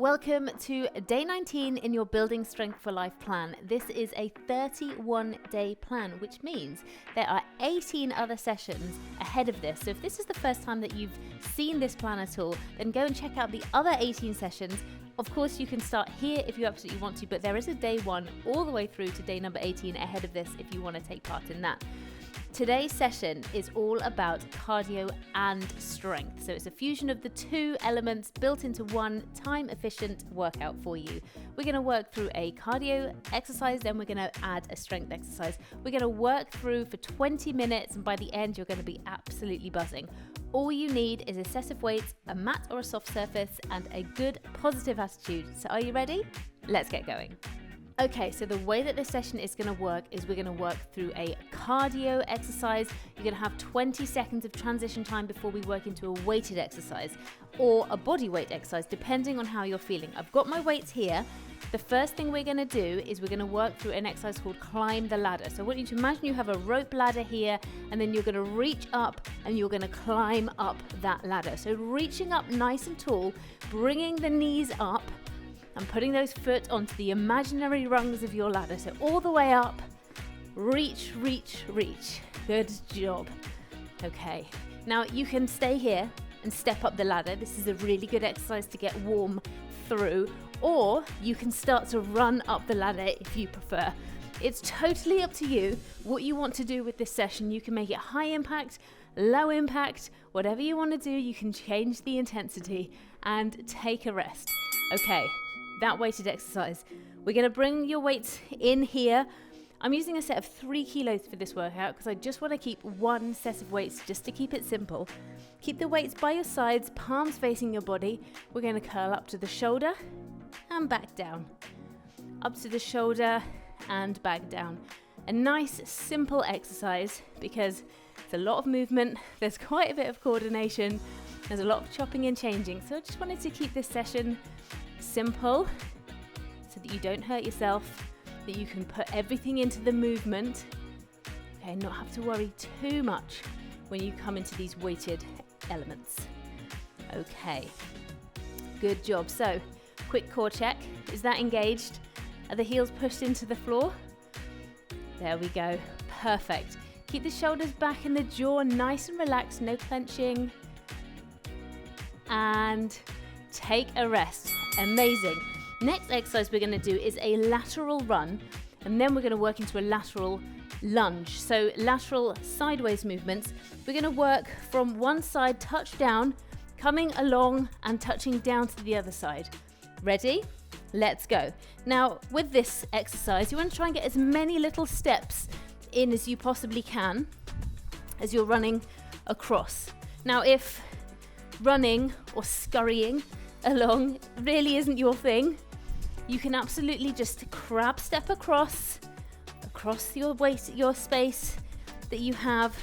Welcome to day 19 in your Building Strength for Life plan. This is a 31-day plan, which means there are 18 other sessions ahead of this. So if this is the first time that you've seen this plan at all, then go and check out the other 18 sessions. Of course, you can start here if you absolutely want to, but there is a day 1 all the way through to day number 18 ahead of this if you want to take part in that. Today's session is all about cardio and strength. So it's a fusion of the two elements built into one time-efficient workout for you. We're going to work through a cardio exercise, then we're going to add a strength exercise. We're going to work through for 20 minutes, and by the end, you're going to be absolutely buzzing. All you need is excessive weights, a mat or a soft surface, and a good positive attitude. So are you ready? Let's get going. Okay, so the way that this session is going to work is we're going to work through a cardio exercise. You're going to have 20 seconds of transition time before we work into a weighted exercise or a body weight exercise, depending on how you're feeling. I've got my weights here. The first thing we're going to do is we're going to work through an exercise called climb the ladder. So I want you to imagine you have a rope ladder here, and then you're going to reach up and you're going to climb up that ladder. So reaching up nice and tall, bringing the knees up, and putting those foot onto the imaginary rungs of your ladder. So all the way up, reach, reach, reach. Good job. Okay, now you can stay here and step up the ladder. This is a really good exercise to get warm through, or you can start to run up the ladder if you prefer. It's totally up to you what you want to do with this session. You can make it high impact, low impact, whatever you want to do. You can change the intensity and take a rest. Okay. That weighted exercise. We're going to bring your weights in here. I'm using a set of 3 kilos for this workout because I just want to keep one set of weights just to keep it simple. Keep the weights by your sides, palms facing your body. We're going to curl up to the shoulder and back down. Up to the shoulder and back down. A nice simple exercise because it's a lot of movement. There's quite a bit of coordination. There's a lot of chopping and changing. So I just wanted to keep this session simple so that you don't hurt yourself, that you can put everything into the movement, okay, and not have to worry too much when you come into these weighted elements. Okay, good job. So, quick core check. Is that engaged? Are the heels pushed into the floor? There we go. Perfect. Keep the shoulders back and the jaw nice and relaxed, no clenching. And take a rest. Amazing. Next exercise we're going to do is a lateral run, and then we're going to work into a lateral lunge. So lateral sideways movements. We're going to work from one side, touch down, coming along and touching down to the other side. Ready? Let's go. Now with this exercise, you want to try and get as many little steps in as you possibly can as you're running across. Now if running or scurrying along really isn't your thing, you can absolutely just crab step across your waist, your space that you have.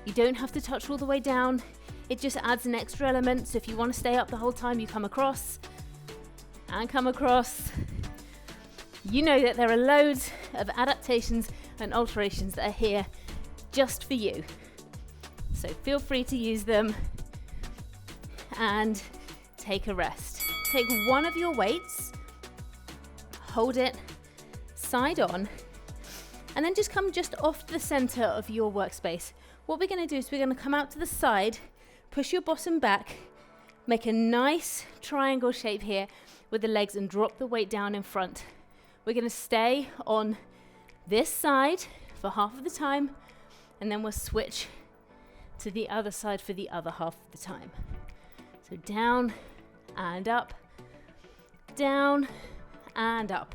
You don't have to touch all the way down. It just adds an extra element. So if you want to stay up the whole time, you come across and come across. You know that there are loads of adaptations and alterations that are here just for you. So feel free to use them and take a rest. Take one of your weights, hold it side on, and then just come just off the center of your workspace. What we're going to do is we're going to come out to the side, push your bottom back, make a nice triangle shape here with the legs and drop the weight down in front. We're going to stay on this side for half of the time, and then we'll switch to the other side for the other half of the time. So down and up, down and up.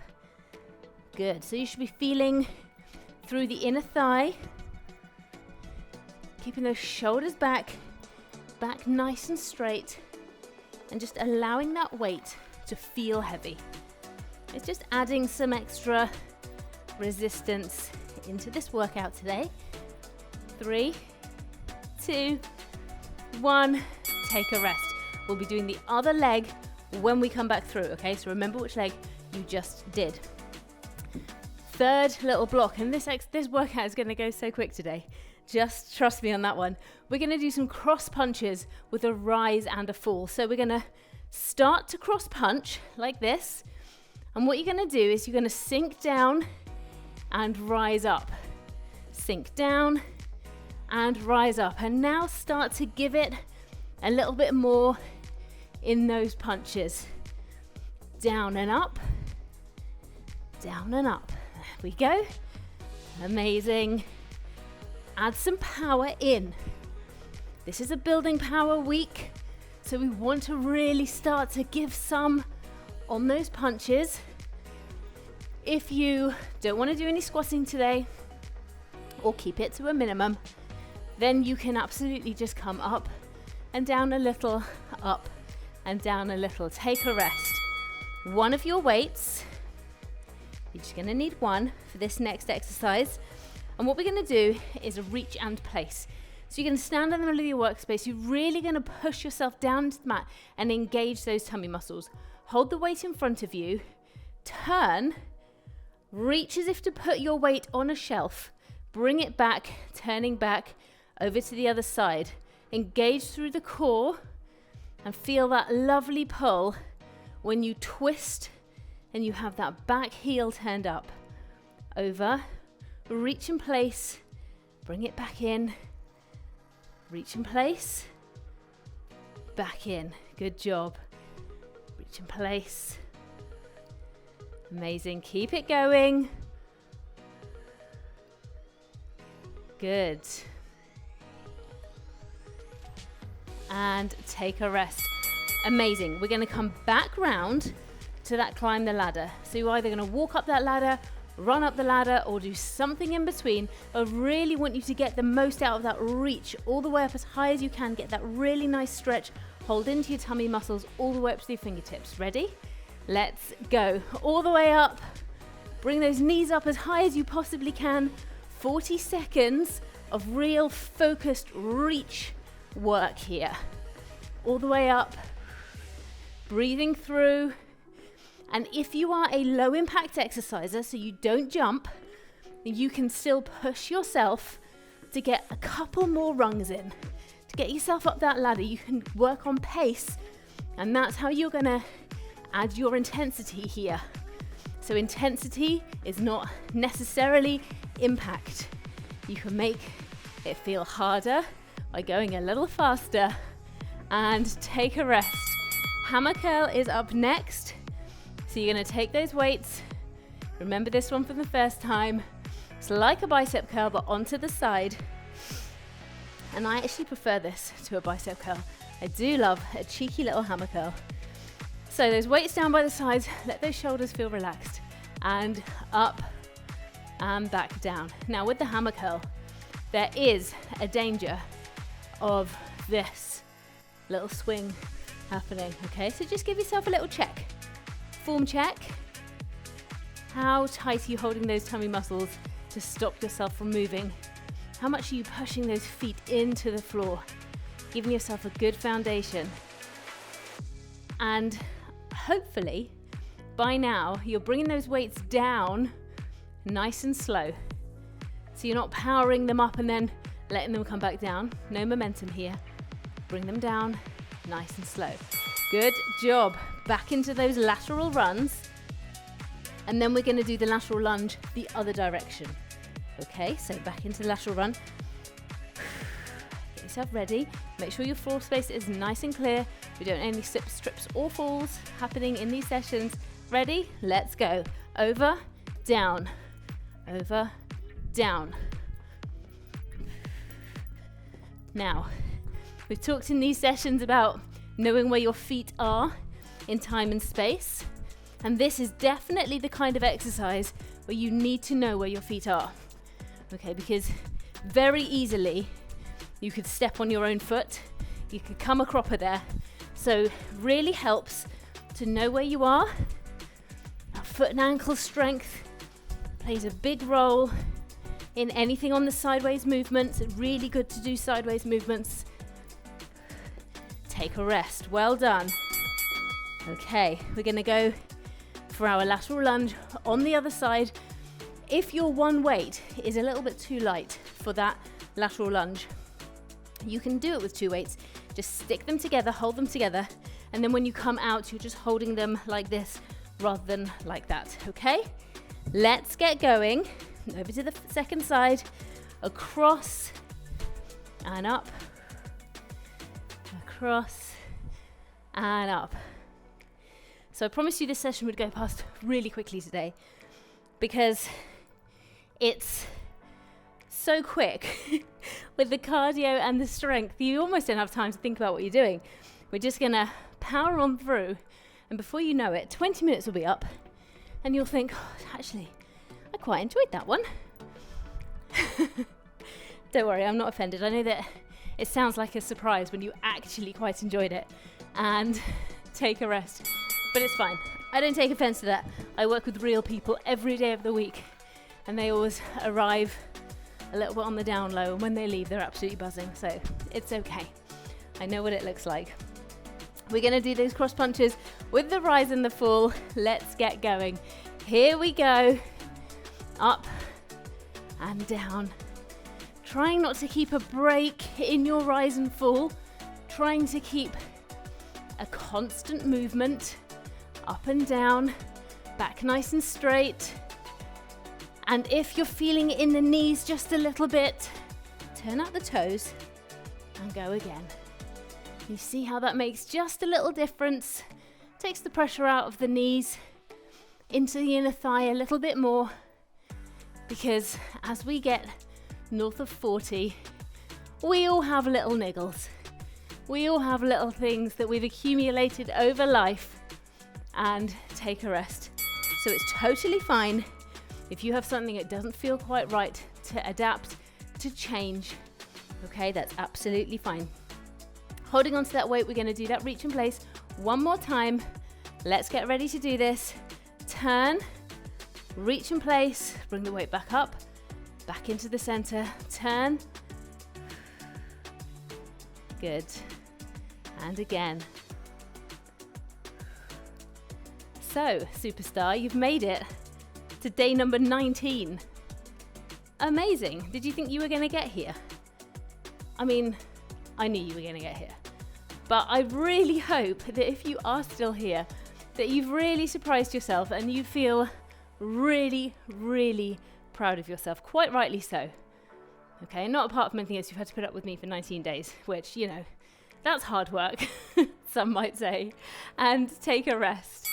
Good. So you should be feeling through the inner thigh, keeping those shoulders back nice and straight, and just allowing that weight to feel heavy. It's just adding some extra resistance into this workout today. 3, 2, 1, take a rest. We'll be doing the other leg when we come back through, okay? So remember which leg you just did. Third little block, and this workout is going to go so quick today. Just trust me on that one. We're going to do some cross punches with a rise and a fall. So we're going to Start to cross punch like this. And what you're going to do is you're going to sink down and rise up. Sink down and rise up. And now start to give it a little bit more in those punches. Down and up. Down and up. There we go. Amazing. Add some power in. This is a building power week, so we want to really start to give some on those punches. If you don't want to do any squatting today, or keep it to a minimum, then you can absolutely just come up and down a little, up and down a little. Take a rest. One of your weights, you're just going to need one for this next exercise. And what we're going to do is a reach and place. So you're going to stand in the middle of your workspace. You're really going to push yourself down to the mat and engage those tummy muscles. Hold the weight in front of you. Turn. Reach as if to put your weight on a shelf. Bring it back, turning back over to the other side. Engage through the core and feel that lovely pull when you twist and you have that back heel turned up. Over. Reach in place, bring it back in, reach in place, back in. Good job. Reach in place. Amazing. Keep it going. Good. And take a rest. Amazing. We're going to come back round to that climb the ladder. So you're either going to walk up that ladder, run up the ladder, or do something in between. I really want you to get the most out of that reach all the way up as high as you can. Get that really nice stretch. Hold into your tummy muscles all the way up to your fingertips. Ready? Let's go. All the way up. Bring those knees up as high as you possibly can. 40 seconds of real focused reach work here. All the way up. Breathing through. And if you are a low impact exerciser, so you don't jump, you can still push yourself to get a couple more rungs in. To get yourself up that ladder, you can work on pace, and that's how you're gonna add your intensity here. So intensity is not necessarily impact. You can make it feel harder by going a little faster. And take a rest. Hammer curl is up next. So you're going to take those weights, remember this one from the first time, it's like a bicep curl but onto the side, and I actually prefer this to a bicep curl. I do love a cheeky little hammer curl. So those weights down by the sides, let those shoulders feel relaxed, and up and back down. Now with the hammer curl, there is a danger of this little swing happening, okay? So just give yourself a little check. Form check. How tight are you holding those tummy muscles to stop yourself from moving? How much are you pushing those feet into the floor? Giving yourself a good foundation. And hopefully, by now, you're bringing those weights down nice and slow. So you're not powering them up and then letting them come back down. No momentum here. Bring them down nice and slow. Good job. Back into those lateral runs. And then we're going to do the lateral lunge the other direction. Okay, so back into the lateral run. Get yourself ready. Make sure your floor space is nice and clear. We don't have any slips, strips or falls happening in these sessions. Ready? Let's go. Over, down. Over, down. Now, we've talked in these sessions about knowing where your feet are in time and space. And this is definitely the kind of exercise where you need to know where your feet are. Okay, because very easily you could step on your own foot, you could come a cropper there. So really helps to know where you are. Our foot and ankle strength plays a big role in anything on the sideways movements. It's really good to do sideways movements. Take a rest. Well done. Okay, we're going to go for our lateral lunge on the other side. If your one weight is a little bit too light for that lateral lunge, you can do it with two weights. Just stick them together, hold them together, And then when you come out, you're just holding them like this rather than like that, okay? Let's get going. Over to the second side, across and up, across and up. So I promised you this session would go past really quickly today because it's so quick with the cardio and the strength. You almost don't have time to think about what you're doing. We're just gonna power on through, and before you know it, 20 minutes will be up and you'll think, oh, actually, I quite enjoyed that one. Don't worry, I'm not offended. I know that it sounds like a surprise when you actually quite enjoyed it, and take a rest, but it's fine. I don't take offense to that. I work with real people every day of the week, and they always arrive a little bit on the down low, and when they leave, they're absolutely buzzing, so it's okay. I know what it looks like. We're gonna do those cross punches with the rise and the fall. Let's get going. Here we go. Up and down. Trying not to keep a break in your rise and fall. Trying to keep a constant movement. Up and down. Back nice and straight. And if you're feeling it in the knees just a little bit, turn out the toes and go again. You see how that makes just a little difference. Takes the pressure out of the knees into the inner thigh a little bit more, because as we get north of 40, we all have little niggles. We all have little things that we've accumulated over life, and take a rest. So it's totally fine if you have something that doesn't feel quite right, to adapt, to change. Okay, that's absolutely fine. Holding on to that weight, we're going to do that reach in place one more time. Let's get ready to do this. Turn, reach in place, bring the weight back up, back into the center, turn. Good. And again. So, superstar, you've made it to day number 19. Amazing. Did you think you were going to get here? I mean, I knew you were going to get here. But I really hope that if you are still here, that you've really surprised yourself and you feel really, really proud of yourself. Quite rightly so. Okay, not apart from anything else, you've had to put up with me for 19 days, which, you know, that's hard work, some might say. And take a rest.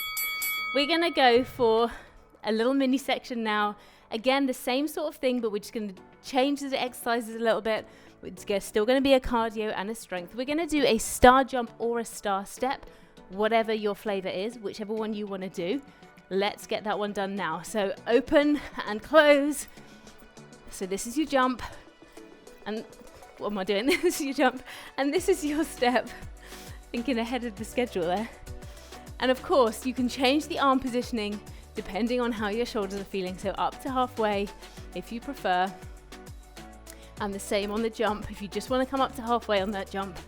We're going to go for a little mini section now. Again, the same sort of thing, but we're just going to change the exercises a little bit. It's still going to be a cardio and a strength. We're going to do a star jump or a star step, whatever your flavor is, whichever one you want to do. Let's get that one done now. So open and close. So this is your jump. And what am I doing? This is your jump. And this is your step. Thinking ahead of the schedule there. And of course, you can change the arm positioning depending on how your shoulders are feeling. So up to halfway if you prefer. And the same on the jump. If you just want to come up to halfway on that jump,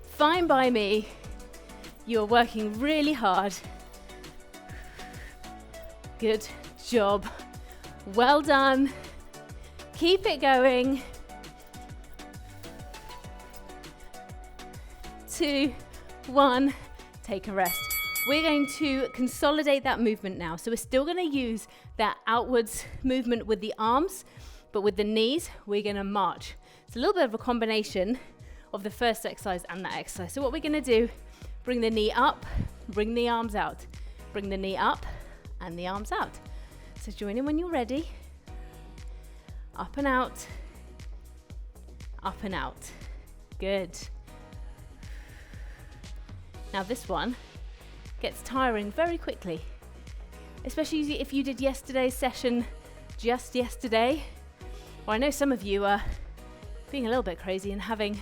fine by me. You're working really hard. Good job. Well done. Keep it going. 2, 1, take a rest. We're going to consolidate that movement now. So we're still going to use that outwards movement with the arms, but with the knees, we're going to march. It's a little bit of a combination of the first exercise and that exercise. So what we're going to do, bring the knee up, bring the arms out, bring the knee up and the arms out. So join in when you're ready. Up and out, up and out. Good. Now this one gets tiring very quickly, especially if you did yesterday's session just yesterday. Or I know some of you are being a little bit crazy and having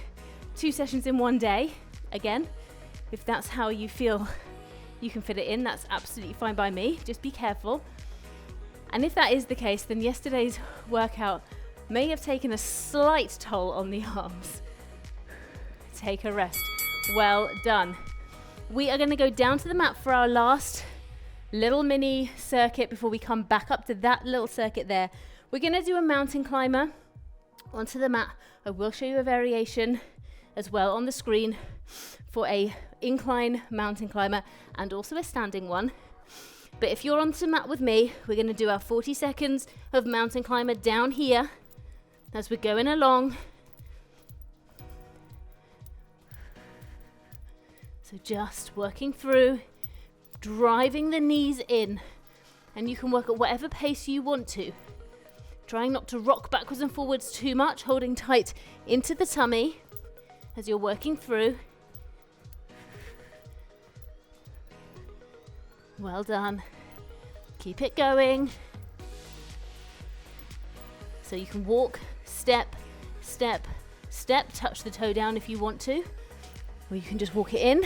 2 sessions in one day. Again, if that's how you feel you can fit it in, that's absolutely fine by me. Just be careful. And if that is the case, then yesterday's workout may have taken a slight toll on the arms. Take a rest. Well done. We are going to go down to the mat for our last little mini circuit before we come back up to that little circuit there. We're going to do a mountain climber onto the mat. I will show you a variation as well on the screen for a incline mountain climber and also a standing one. But if you're onto the mat with me, we're going to do our 40 seconds of mountain climber down here as we're going along. So just working through, driving the knees in, and you can work at whatever pace you want to. Trying not to rock backwards and forwards too much, holding tight into the tummy as you're working through. Well done. Keep it going. So you can walk, step, step, step, touch the toe down if you want to, or you can just walk it in,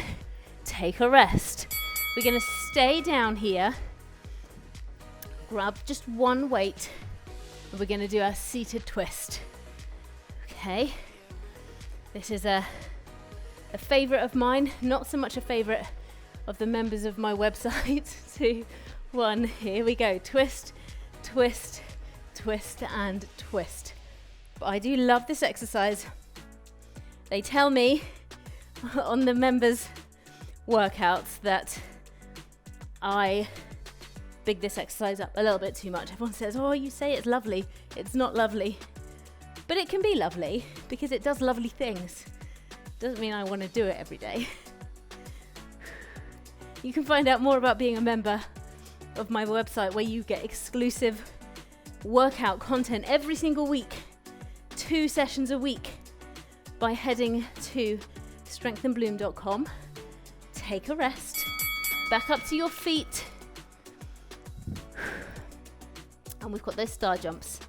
take a rest. We're going to stay down here, grab just one weight, and we're going to do our seated twist. Okay, this is a favorite of mine, not so much a favorite of the members of my website. 2, 1, here we go. Twist, twist, twist, and twist. But I do love this exercise. They tell me on the members' workouts that I big this exercise up a little bit too much. Everyone says, oh, you say it's lovely. It's not lovely. But it can be lovely because it does lovely things. Doesn't mean I want to do it every day. You can find out more about being a member of my website, where you get exclusive workout content every single week, 2 sessions a week, by heading to strengthandbloom.com. Take a rest, back up to your feet, and we've got those star jumps.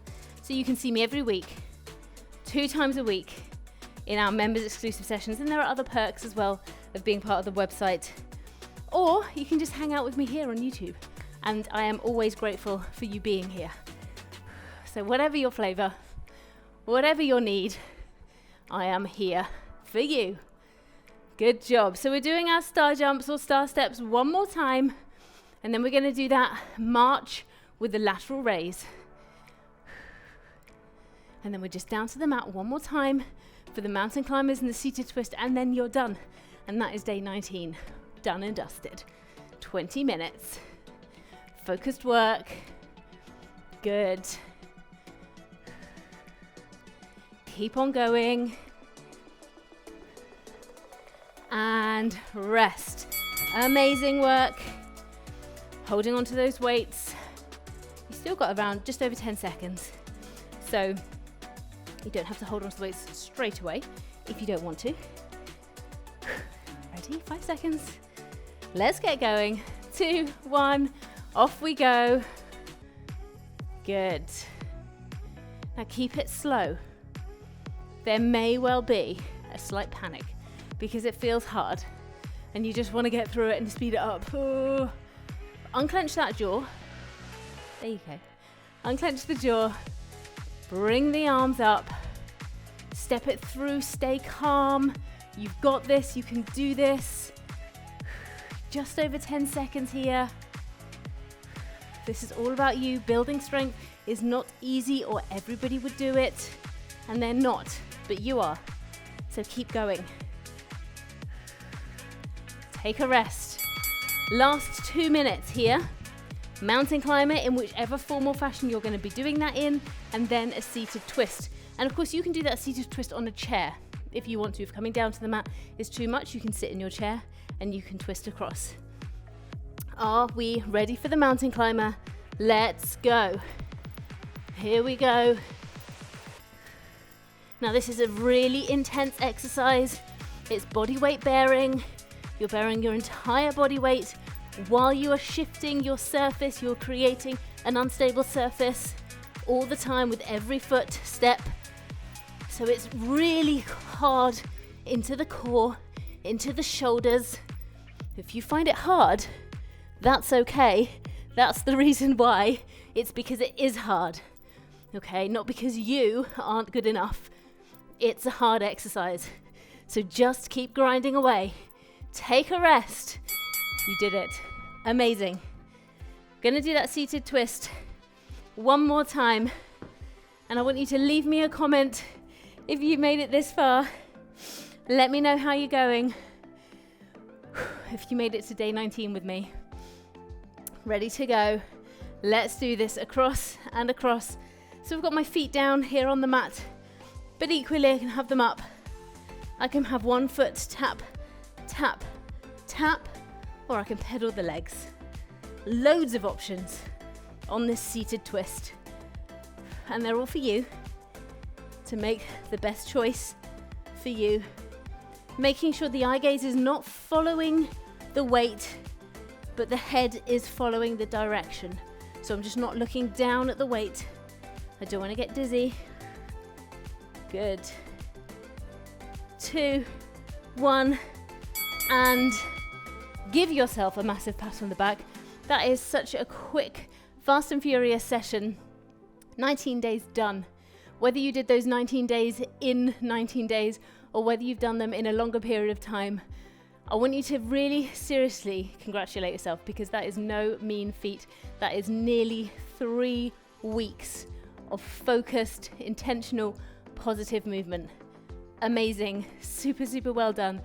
So you can see me every week, 2 times a week in our members exclusive sessions, and there are other perks as well of being part of the website. Or you can just hang out with me here on YouTube, and I am always grateful for you being here. So whatever your flavor, whatever your need, I am here for you. Good job. So we're doing our star jumps or star steps one more time, and then we're going to do that march with the lateral raise. And then we're just down to the mat one more time for the mountain climbers and the seated twist, and then you're done. And that is day 19. Done and dusted. 20 minutes. Focused work. Good. Keep on going. And rest. Amazing work. Holding on to those weights. You still got around just over 10 seconds. So you don't have to hold on to the weights straight away if you don't want to. Ready? 5 seconds. Let's get going. 2, 1, off we go. Good. Now keep it slow. There may well be a slight panic because it feels hard and you just want to get through it and speed it up. Oh. Unclench that jaw. There you go. Unclench the jaw. Bring the arms up. Step it through. Stay calm. You've got this. You can do this. Just over 10 seconds here. This is all about you. Building strength is not easy, or everybody would do it, and they're not, but you are. So keep going. Take a rest. Last 2 minutes here. Mountain climber in whichever form or fashion you're going to be doing that in, and then a seated twist. And of course you can do that seated twist on a chair if you want to. If coming down to the mat is too much, you can sit in your chair and you can twist across. Are we ready for the mountain climber? Let's go. Here we go. Now this is a really intense exercise. It's body weight bearing. You're bearing your entire body weight while you are shifting your surface. You're creating an unstable surface all the time with every foot step. So it's really hard into the core, into the shoulders. If you find it hard, that's okay. That's the reason why. It's because it is hard. Okay, not because you aren't good enough. It's a hard exercise. So just keep grinding away. Take a rest. You did it. Amazing. Gonna do that seated twist one more time. And I want you to leave me a comment if you made it this far. Let me know how you're going. If you made it to day 19 with me. Ready to go. Let's do this across and across. So I've got my feet down here on the mat, but equally I can have them up. I can have one foot tap, tap, tap, or I can pedal the legs. Loads of options on this seated twist. And they're all for you to make the best choice for you. Making sure the eye gaze is not following the weight, but the head is following the direction. So I'm just not looking down at the weight. I don't want to get dizzy. Good. 2, 1, and give yourself a massive pat on the back. That is such a quick, fast and furious session. 19 days done. Whether you did those 19 days in 19 days or whether you've done them in a longer period of time, I want you to really seriously congratulate yourself, because that is no mean feat. That is nearly 3 weeks of focused, intentional, positive movement. Amazing. Super, super well done.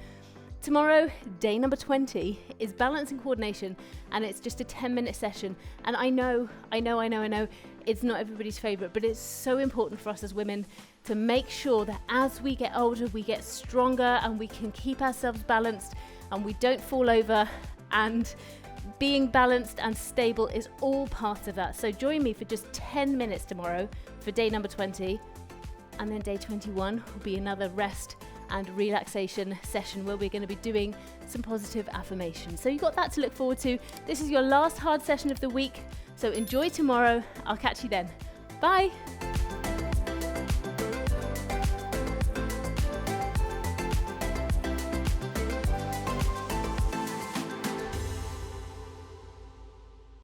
Tomorrow, day number 20, is balance and coordination, and it's just a 10-minute session. And I know, it's not everybody's favorite, but it's so important for us as women to make sure that as we get older, we get stronger and we can keep ourselves balanced and we don't fall over, and being balanced and stable is all part of that. So join me for just 10 minutes tomorrow for day number 20, and then day 21 will be another rest and relaxation session where we're going to be doing some positive affirmations. So you've got that to look forward to. This is your last hard session of the week, so enjoy tomorrow. I'll catch you then. Bye.